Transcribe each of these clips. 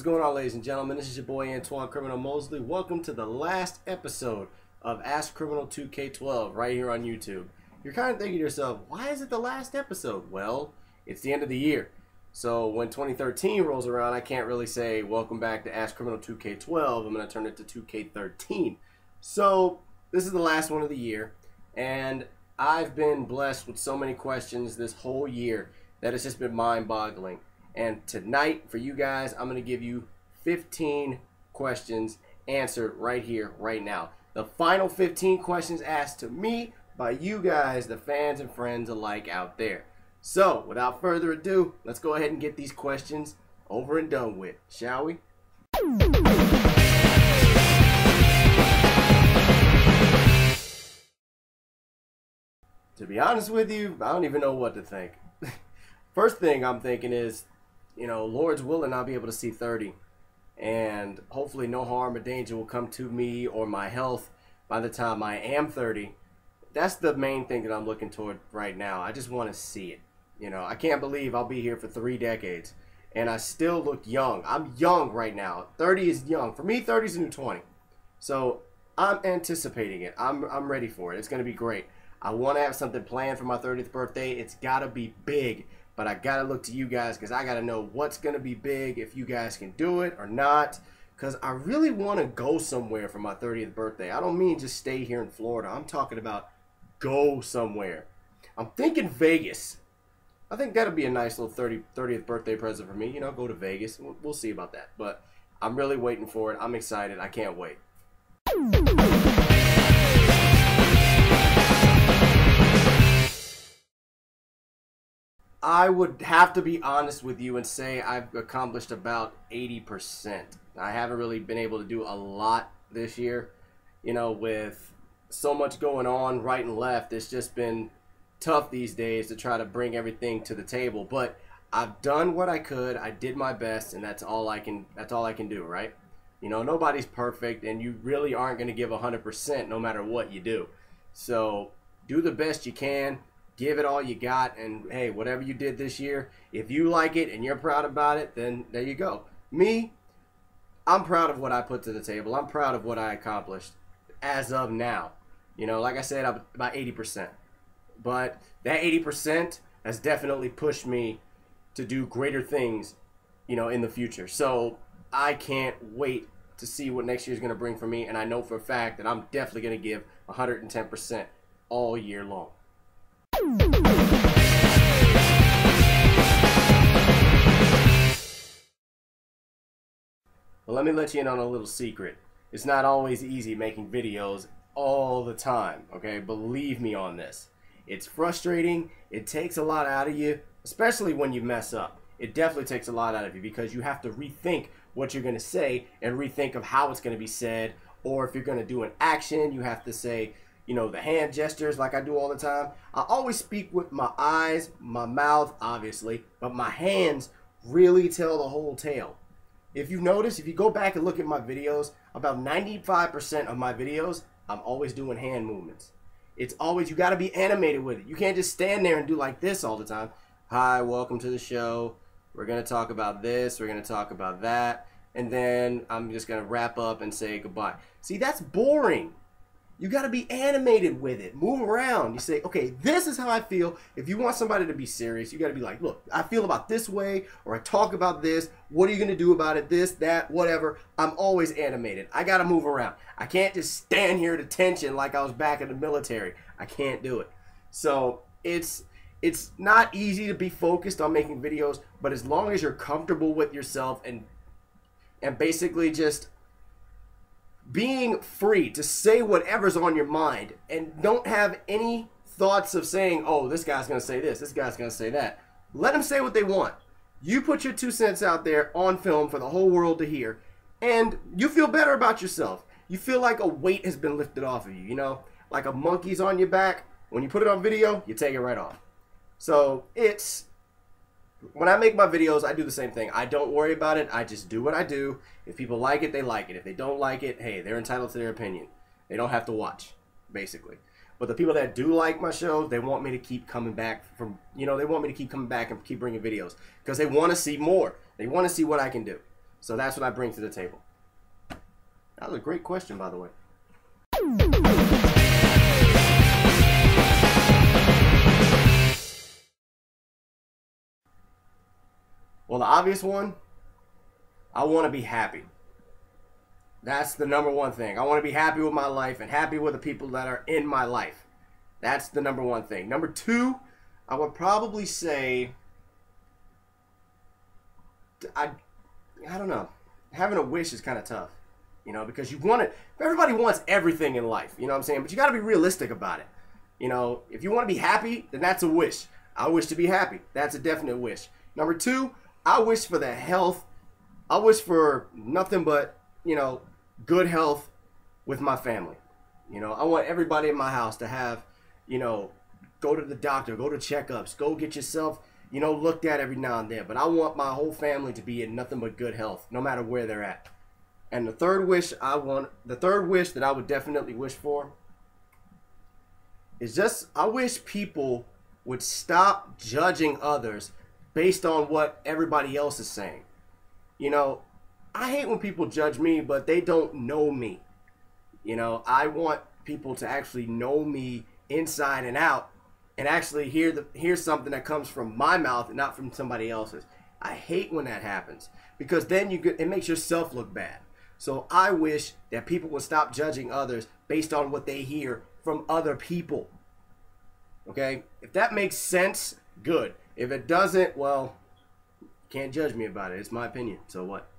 going on, ladies and gentlemen? This is your boy Antoine Criminal Mosley. Welcome to the last episode of Ask Criminal 2K12 right here on YouTube. You're kind of thinking to yourself, why is it the last episode? Well, it's the end of the year. So when 2013 rolls around, I can't really say welcome back to Ask Criminal 2K12. I'm going to turn it to 2K13. So this is the last one of the year, and I've been blessed with so many questions this whole year that it's just been mind-boggling. And tonight, for you guys, I'm going to give you 15 questions answered right here, right now. The final 15 questions asked to me by you guys, the fans and friends alike out there. So, without further ado, let's go ahead and get these questions over and done with, shall we? To be honest with you, I don't even know what to think. First thing I'm thinking is, you know, Lord's willing, I'll be able to see 30. And hopefully no harm or danger will come to me or my health by the time I am 30. That's the main thing that I'm looking toward right now. I just want to see it. You know, I can't believe I'll be here for 3 decades. And I still look young. I'm young right now. 30 is young. For me, 30 is the new 20. So I'm anticipating it. I'm ready for it. It's going to be great. I want to have something planned for my 30th birthday. It's got to be big. But I got to look to you guys because I got to know what's going to be big, if you guys can do it or not. Because I really want to go somewhere for my 30th birthday. I don't mean just stay here in Florida. I'm talking about go somewhere. I'm thinking Vegas. I think that'll be a nice little 30th birthday present for me. You know, go to Vegas. We'll see about that. But I'm really waiting for it. I'm excited. I can't wait. I would have to be honest with you and say I've accomplished about 80%. I haven't really been able to do a lot this year. You know, with so much going on right and left, it's just been tough these days to try to bring everything to the table. But I've done what I could. I did my best, and that's all I can do, right? You know, nobody's perfect, and you really aren't going to give 100% no matter what you do. So do the best you can. Give it all you got, and hey, whatever you did this year, if you like it and you're proud about it, then there you go. Me, I'm proud of what I put to the table. I'm proud of what I accomplished as of now. You know, like I said, I'm about 80%. But that 80% has definitely pushed me to do greater things, you know, in the future. So I can't wait to see what next year's going to bring for me, and I know for a fact that I'm definitely going to give 110% all year long. Well, let me let you in on a little secret. It's not always easy making videos all the time, okay? Believe me on this. It's frustrating. It takes a lot out of you, especially when you mess up. It definitely takes a lot out of you because you have to rethink what you're going to say and rethink of how it's going to be said. Or if you're going to do an action, you have to say, you know, the hand gestures like I do all the time. I always speak with my eyes, my mouth, obviously, but my hands really tell the whole tale. If you notice, if you go back and look at my videos, about 95% of my videos, I'm always doing hand movements. It's always, you got to be animated with it. You can't just stand there and do like this all the time. Hi, welcome to the show. We're going to talk about this. We're going to talk about that. And then I'm just going to wrap up and say goodbye. See, that's boring. You got to be animated with it. Move around. You say, okay, this is how I feel. If you want somebody to be serious, you got to be like, look, I feel about this way, or I talk about this. What are you going to do about it? This, that, whatever. I'm always animated. I got to move around. I can't just stand here at attention like I was back in the military. I can't do it. So it's not easy to be focused on making videos, but as long as you're comfortable with yourself and basically just being free to say whatever's on your mind and don't have any thoughts of saying, oh, this guy's going to say this guy's going to say that. Let them say what they want. You put your 2 cents out there on film for the whole world to hear, and you feel better about yourself. You feel like a weight has been lifted off of you, you know? Like a monkey's on your back. When you put it on video, you take it right off. So when I make my videos, I do the same thing. I don't worry about it. I just do what I do. If people like it, they like it. If they don't like it, hey, they're entitled to their opinion. They don't have to watch, basically. But the people that do like my show, they want me to keep coming back they want me to keep coming back and keep bringing videos because they want to see more. They want to see what I can do. So that's what I bring to the table. That was a great question, by the way. Well, the obvious one, I want to be happy. That's the number one thing. I want to be happy with my life and happy with the people that are in my life. That's the number one thing. Number two, I would probably say, I don't know. Having a wish is kind of tough, you know, because you want it. Everybody wants everything in life, you know what I'm saying? But you got to be realistic about it. You know, if you want to be happy, then that's a wish. I wish to be happy. That's a definite wish. Number two, I wish for the health. I wish for nothing but, you know, good health with my family. You know, I want everybody in my house to have, you know, go to the doctor, go to checkups, go get yourself, you know, looked at every now and then. But I want my whole family to be in nothing but good health, no matter where they're at. And the third wish that I would definitely wish for is just, I wish people would stop judging others based on what everybody else is saying. You know, I hate when people judge me, but they don't know me. You know, I want people to actually know me inside and out and actually hear something that comes from my mouth and not from somebody else's. I hate when that happens because then it makes yourself look bad. So I wish that people would stop judging others based on what they hear from other people. Okay? If that makes sense, good. If it doesn't, well, can't judge me about it. It's my opinion. So what?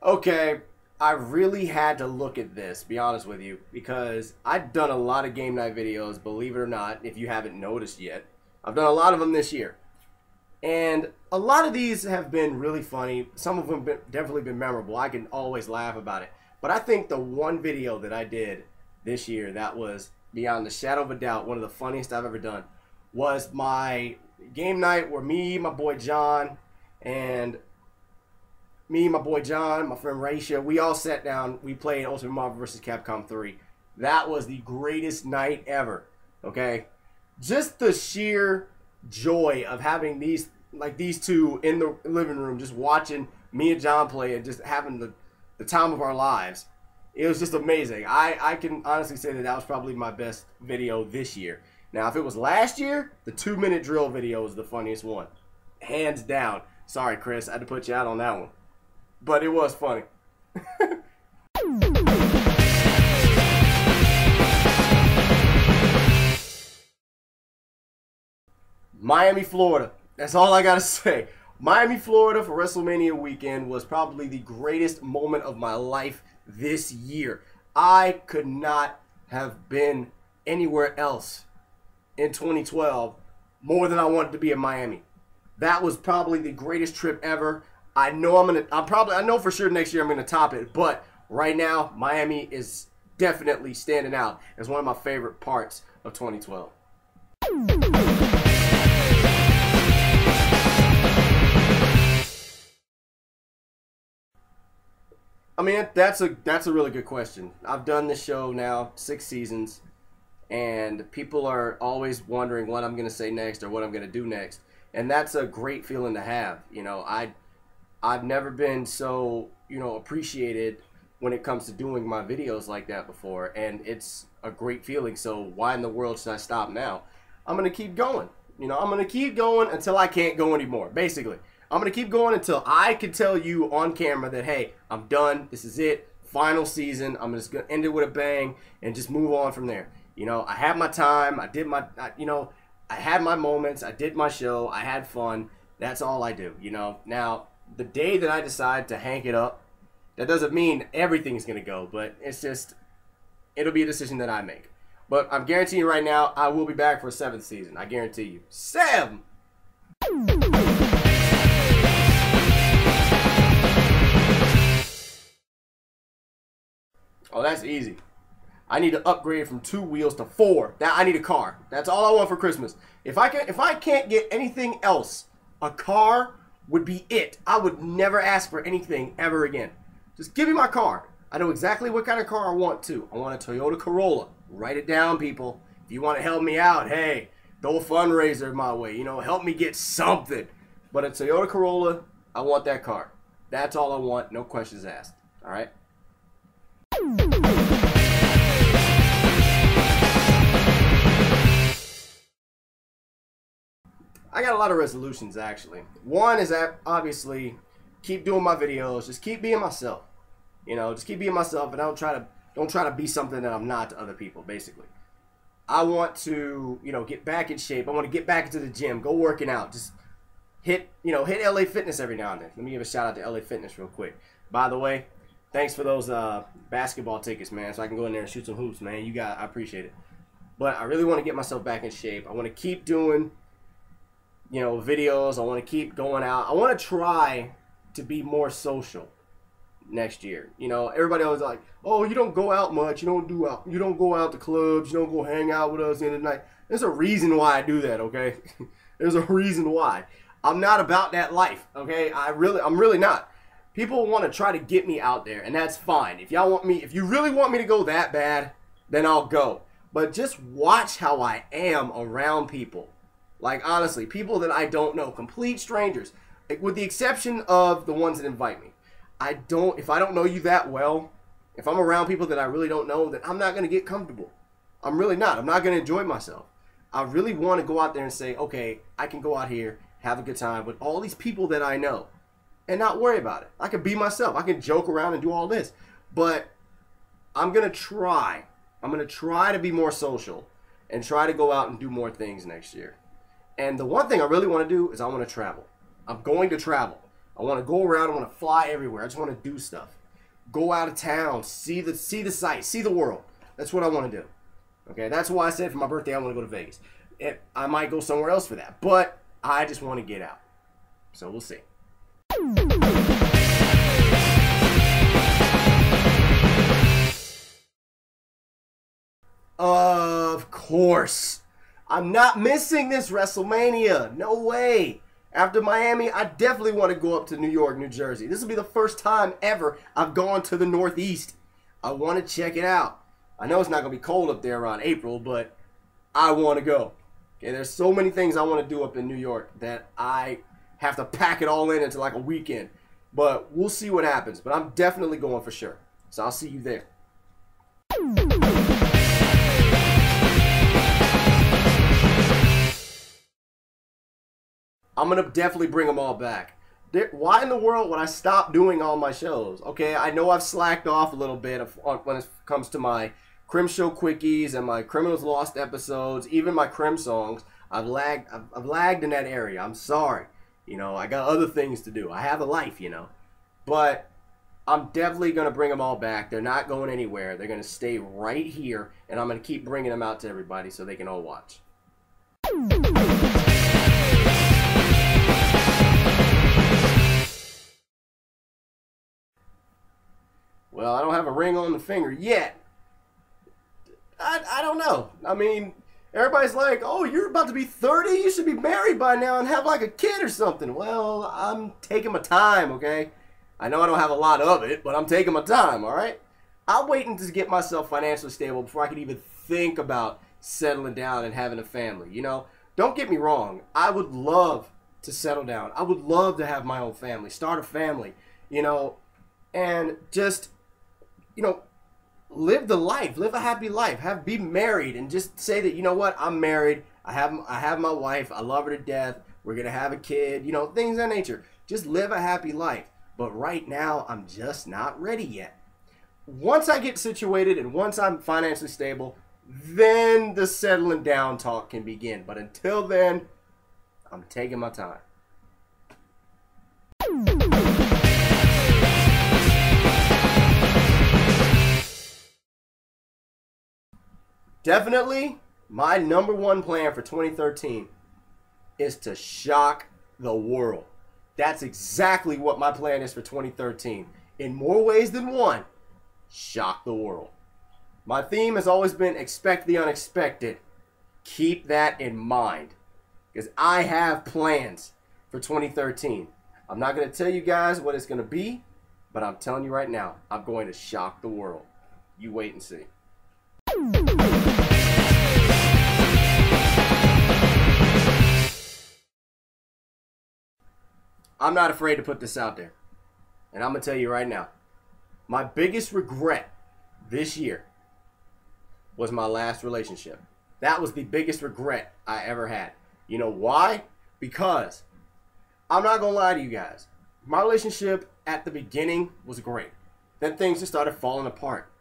Okay, I really had to look at this, be honest with you, because I've done a lot of game night videos, believe it or not, if you haven't noticed yet. I've done a lot of them this year. And a lot of these have been really funny. Some of them have definitely been memorable. I can always laugh about it. But I think the one video that I did this year that was, beyond the shadow of a doubt, one of the funniest I've ever done was my game night where me, my boy John, and my friend Raisha, we all sat down, we played Ultimate Marvel vs. Capcom 3. That was the greatest night ever, okay? Just the sheer joy of having these two in the living room, just watching me and John play and just having the time of our lives. It was just amazing. I can honestly say that was probably my best video this year. Now, if it was last year, the 2-minute drill video was the funniest one. Hands down. Sorry, Chris, I had to put you out on that one. But it was funny. Miami, Florida. That's all I gotta say. Miami, Florida for WrestleMania weekend was probably the greatest moment of my life this year. I could not have been anywhere else in 2012 more than I wanted to be in Miami. That was probably the greatest trip ever. I know I know for sure next year I'm gonna top it, but right now Miami is definitely standing out as one of my favorite parts of 2012. I mean, that's a really good question. I've done this show now 6 seasons, and people are always wondering what I'm gonna say next or what I'm gonna do next, and that's a great feeling to have. You know, I've never been so, you know, appreciated when it comes to doing my videos like that before, and it's a great feeling. So why in the world should I stop now? I'm gonna keep going. You know, I'm gonna keep going until I can't go anymore. Basically, I'm gonna keep going until I can tell you on camera that, hey, I'm done. This is it. Final season. I'm just gonna end it with a bang and just move on from there. You know, I had my time. I had my moments. I did my show. I had fun. That's all I do. You know. Now, the day that I decide to hang it up, that doesn't mean everything's gonna go, but it's just, it'll be a decision that I make. But I'm guaranteeing right now, I will be back for a 7th season. I guarantee you. 7! Oh, that's easy. I need to upgrade from 2 wheels to 4. Now I need a car. That's all I want for Christmas. If I can't get anything else, a car would be it. I would never ask for anything ever again. Just give me my car. I know exactly what kind of car I want too. I want a Toyota Corolla. Write it down, people. If you want to help me out, hey, throw a fundraiser my way. You know, help me get something. But a Toyota Corolla, I want that car. That's all I want. No questions asked. All right? I got a lot of resolutions, actually. One is that, obviously, keep doing my videos. Just keep being myself. You know, just keep being myself, and don't try to be something that I'm not to other people, basically. I want to, you know, get back in shape. I want to get back into the gym, go working out. Just hit LA Fitness every now and then. Let me give a shout out to LA Fitness real quick. By the way, thanks for those basketball tickets, man, so I can go in there and shoot some hoops, man. I appreciate it. But I really want to get myself back in shape. I want to keep doing, you know, videos. I want to keep going out. I want to try to be more social next year. You know, everybody always like, oh, you don't go out much. You don't go out to clubs. You don't go hang out with us in the night. There's a reason why I do that, okay? There's a reason why. I'm not about that life, okay? I'm really not. People want to try to get me out there, and that's fine. If you really want me to go that bad, then I'll go. But just watch how I am around people. Like, honestly, people that I don't know, complete strangers, with the exception of the ones that invite me. If I don't know you that well, if I'm around people that I really don't know, then I'm not going to get comfortable. I'm really not. I'm not going to enjoy myself. I really want to go out there and say, okay, I can go out here, have a good time with all these people that I know and not worry about it. I can be myself. I can joke around and do all this. But I'm going to try. I'm going to try to be more social and try to go out and do more things next year. And the one thing I really want to do is I want to travel. I'm going to travel. I want to go around. I want to fly everywhere. I just want to do stuff. Go out of town. See the sights. See the world. That's what I want to do. Okay, that's why I said for my birthday I want to go to Vegas. I might go somewhere else for that. But I just want to get out. So we'll see. Of course. I'm not missing this WrestleMania. No way. After Miami, I definitely want to go up to New York, New Jersey. This will be the first time ever I've gone to the Northeast. I want to check it out. I know it's not going to be cold up there around April, but I want to go. Okay, there's so many things I want to do up in New York that I have to pack it all in into like a weekend. But we'll see what happens. But I'm definitely going for sure. So I'll see you there. I'm going to definitely bring them all back. Why in the world would I stop doing all my shows? Okay, I know I've slacked off a little bit when it comes to my Crim Show quickies and my Criminals Lost episodes, even my Crim songs. I've lagged in that area. I'm sorry. You know, I got other things to do. I have a life, you know. But I'm definitely going to bring them all back. They're not going anywhere. They're going to stay right here, and I'm going to keep bringing them out to everybody so they can all watch. Well, I don't have a ring on the finger yet. I don't know. I mean, everybody's like, oh, you're about to be 30? You should be married by now and have like a kid or something. Well, I'm taking my time, okay? I know I don't have a lot of it, but I'm taking my time, all right? I'm waiting to get myself financially stable before I can even think about settling down and having a family, you know? Don't get me wrong. I would love to settle down. I would love to have my own family, start a family, you know, and just, you know, live the life, live a happy life, be married, and just say that, you know what, I'm married, I have my wife, I love her to death, we're gonna have a kid, you know, things of that nature. Just live a happy life. But right now, I'm just not ready yet. Once I get situated and once I'm financially stable, then the settling down talk can begin. But until then, I'm taking my time. Definitely, my #1 plan for 2013 is to shock the world. That's exactly what my plan is for 2013. In more ways than one, shock the world. My theme has always been expect the unexpected. Keep that in mind, because I have plans for 2013. I'm not going to tell you guys what it's going to be, but I'm telling you right now, I'm going to shock the world. You wait and see. I'm not afraid to put this out there. And I'm going to tell you right now, my biggest regret this year was my last relationship. That was the biggest regret I ever had. You know why? Because I'm not going to lie to you guys. My relationship at the beginning was great. Then things just started falling apart.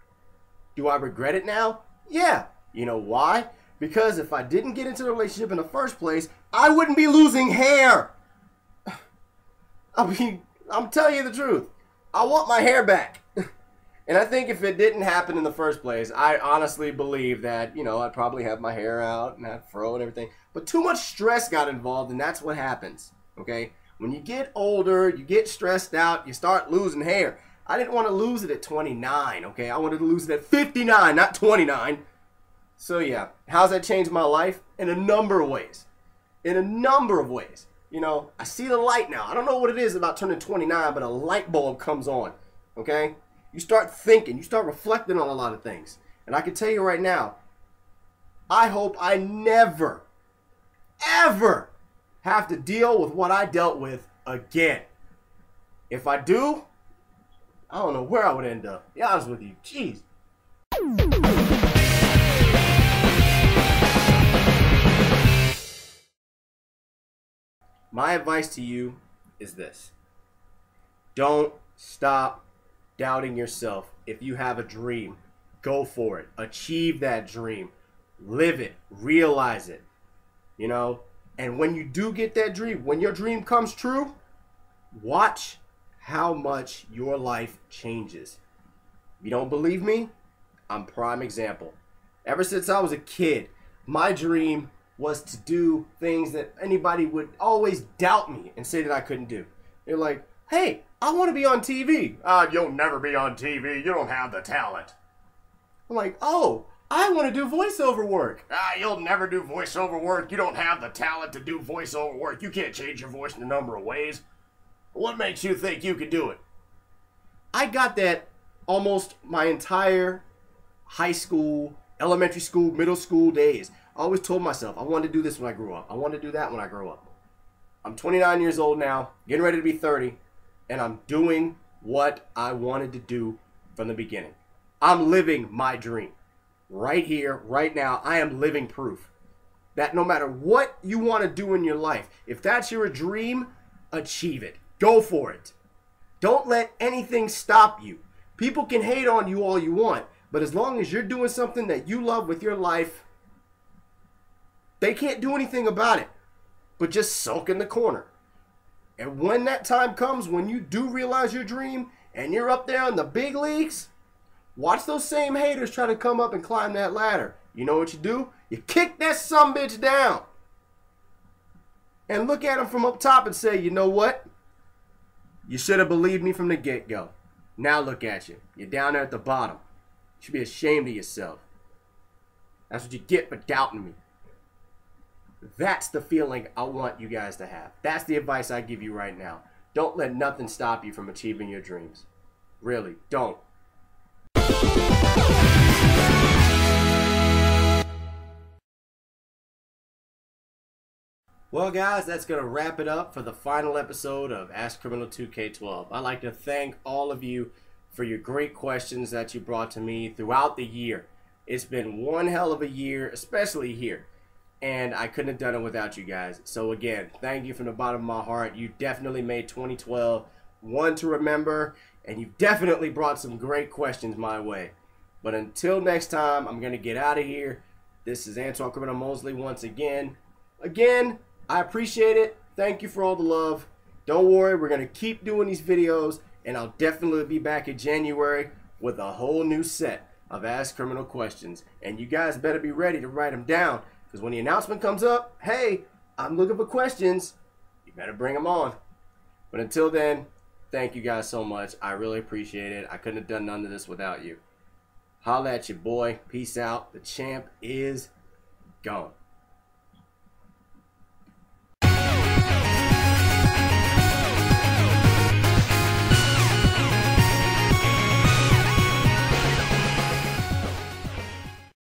Do I regret it now? Yeah. You know why? Because if I didn't get into the relationship in the first place, I wouldn't be losing hair. I mean, I'm telling you the truth. I want my hair back. And I think if it didn't happen in the first place, I honestly believe that, you know, I'd probably have my hair out and have fro and everything. But too much stress got involved, and that's what happens, okay? When you get older, you get stressed out, you start losing hair. I didn't want to lose it at 29, okay? I wanted to lose it at 59, not 29. So, yeah, how's that changed my life? In a number of ways. In a number of ways. You know, I see the light now. I don't know what it is about turning 29, but a light bulb comes on, okay? You start thinking, you start reflecting on a lot of things. And I can tell you right now, I hope I never, ever have to deal with what I dealt with again. If I do, I don't know where I would end up. Be honest with you. Jeez. My advice to you is this. Don't stop doubting yourself. If you have a dream, go for it. Achieve that dream. Live it. Realize it. You know? And when you do get that dream, when your dream comes true, watch how much your life changes. You don't believe me? I'm prime example. Ever since I was a kid, my dream was to do things that anybody would always doubt me and say that I couldn't do. They're like, hey, I want to be on TV. You'll never be on TV. You don't have the talent. I'm like, oh, I want to do voiceover work. You'll never do voiceover work. You don't have the talent to do voiceover work. You can't change your voice in a number of ways. What makes you think you could do it? I got that almost my entire high school, elementary school, middle school days. I always told myself I wanted to do this when I grew up. I wanted to do that when I grow up. I'm 29 years old now, getting ready to be 30, and I'm doing what I wanted to do from the beginning. I'm living my dream. Right here, right now, I am living proof that no matter what you want to do in your life, if that's your dream, achieve it. Go for it. Don't let anything stop you. People can hate on you all you want, but as long as you're doing something that you love with your life, they can't do anything about it but just sulk in the corner. And when that time comes, when you do realize your dream and you're up there in the big leagues, watch those same haters try to come up and climb that ladder. You know what you do? You kick that sumbitch down and look at them from up top and say, you know what? You should have believed me from the get-go. Now look at you. You're down there at the bottom. You should be ashamed of yourself. That's what you get for doubting me. That's the feeling I want you guys to have. That's the advice I give you right now. Don't let nothing stop you from achieving your dreams. Really, don't. Well, guys, that's going to wrap it up for the final episode of Ask Criminal 2K12. I'd like to thank all of you for your great questions that you brought to me throughout the year. It's been one hell of a year, especially here. And I couldn't have done it without you guys. So again, thank you from the bottom of my heart. You definitely made 2012 one to remember. And you definitely brought some great questions my way. But until next time, I'm going to get out of here. This is Antoine Criminal Mosley once again. I appreciate it. Thank you for all the love. Don't worry, we're going to keep doing these videos. And I'll definitely be back in January with a whole new set of Ask Criminal questions. And you guys better be ready to write them down. Because when the announcement comes up, hey, I'm looking for questions, you better bring them on. But until then, thank you guys so much. I really appreciate it. I couldn't have done none of this without you. Holla at you, boy. Peace out. The champ is gone.